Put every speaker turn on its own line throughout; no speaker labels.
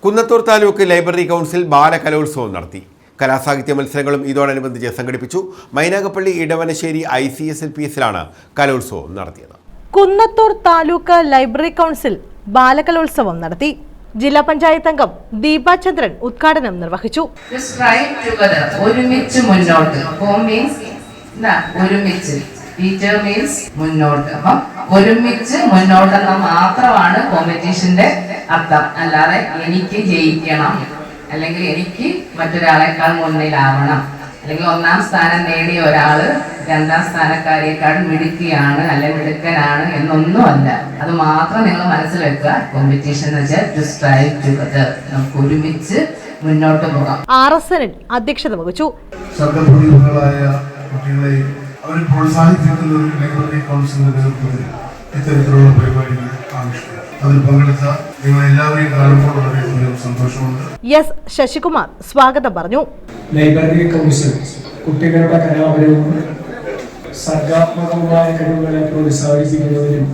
Kunnathur taluk library council ബാലകലോത്സവം നടത്തി. കലാസാഹിത്യ മത്സരങ്ങളും ഇതോടനുബന്ധിച്ച് സംഘടിപ്പിച്ചു. മൈനാഗപ്പള്ളി ഇടവനശ്ശേരി ICSLPSലാണ് കലോത്സവം നടത്തിയത്.
കുന്നത്തൂർ താലൂക്ക് ലൈബ്രറി കൗൺസിൽ ബാലകലോത്സവം നടത്തി. ജില്ലാ പഞ്ചായത്ത് അംഗം ദീപ ചന്ദ്രൻ ഉദ്ഘാടനം നിർവഹിച്ചു.
ടീച്ചർ മീൻസ് മുന്നോട്ട്. അപ്പം ഒരുമിച്ച് മുന്നോട്ടെന്ന് മാത്രമാണ് കോമ്പറ്റീഷന്റെ അർത്ഥം. അല്ലാതെ എനിക്ക് ജയിക്കണം, അല്ലെങ്കിൽ എനിക്ക് മറ്റൊരാളെക്കാൾ മുന്നിലാവണം, അല്ലെങ്കിൽ ഒന്നാം സ്ഥാനം നേടിയ ഒരാള് രണ്ടാം സ്ഥാനക്കാരേക്കാൾ മിടുക്കിയാണ് അല്ലെങ്കിൽ മിടുക്കനാണ് എന്നൊന്നുമല്ല. അത് മാത്രം നിങ്ങൾ മനസ്സിൽ വെക്കുക. കോമ്പറ്റീഷൻ എന്ന് വെച്ചാൽ ടു സ്ട്രൈവ് ടുഗദർ, നമുക്ക് ഒരുമിച്ച് മുന്നോട്ട് പോകാം.
RSN അധ്യക്ഷത വഹിച്ചു.
അവരെ പ്രോത്സാഹിപ്പിക്കുന്ന ഒരു ലൈബ്രറി കൗൺസിലിന്റെ നേതൃത്വത്തിൽ ഇത്തരത്തിലുള്ള പരിപാടികൾ ആവിഷ്കരിക്കും. അതിൽ പങ്കെടുത്ത നിങ്ങളെല്ലാവരെയും കാണുമ്പോൾ വളരെയധികം സന്തോഷമുണ്ട്.
S. ശശികുമാർ സ്വാഗതം പറഞ്ഞു.
ലൈബ്രറി കൗൺസിൽ കുട്ടികളുടെ കലാപരവും സർഗാത്മകവുമായ കഴിവുകളെ പ്രോത്സാഹിപ്പിക്കുന്നതിനും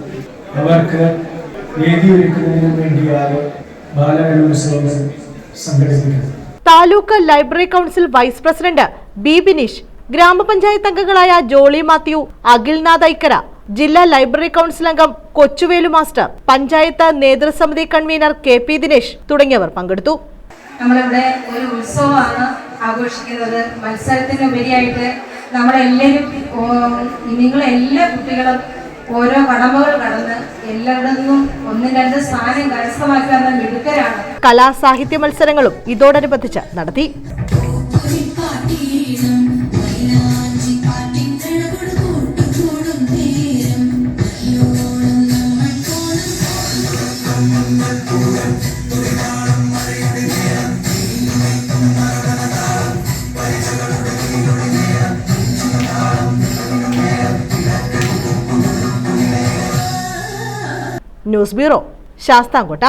അവർക്ക് വേദിയൊരുക്കുന്നതിനും വേണ്ടിയാണ് ബാലകലോത്സവങ്ങൾ സംഘടിപ്പിക്കുന്നത്.
Taluk library council vice president B. Bineesh, ഗ്രാമപഞ്ചായത്ത് അംഗങ്ങളായ ജോളി മാത്യു, അഖിൽനാഥ് ഐക്കര, ജില്ലാ ലൈബ്രറി കൗൺസിൽ അംഗം കൊച്ചുവേലു മാസ്റ്റർ, പഞ്ചായത്ത് നേതൃസമിതി കൺവീനർ KP ദിനേശ് തുടങ്ങിയവർ പങ്കെടുത്തു.
നമ്മളിവിടെ ഒരു ഉത്സവമാണ് ആഘോഷിക്കുന്നത്. മത്സരത്തിനുപരിയായിട്ട് നമ്മളെല്ലാവരും, നിങ്ങളെല്ലാ കുട്ടികളും ഓരോ കടമകൾ കടന്ന് എല്ലായിടത്തും ഒന്നും രണ്ട് സ്ഥാനം കരസ്ഥമാക്കാവുന്ന മിടുക്കരാണ്.
കലാസാഹിത്യ മത്സരങ്ങളും ഇതോടനുബന്ധിച്ച് നടത്തി. News bureau, Sasthamkotta.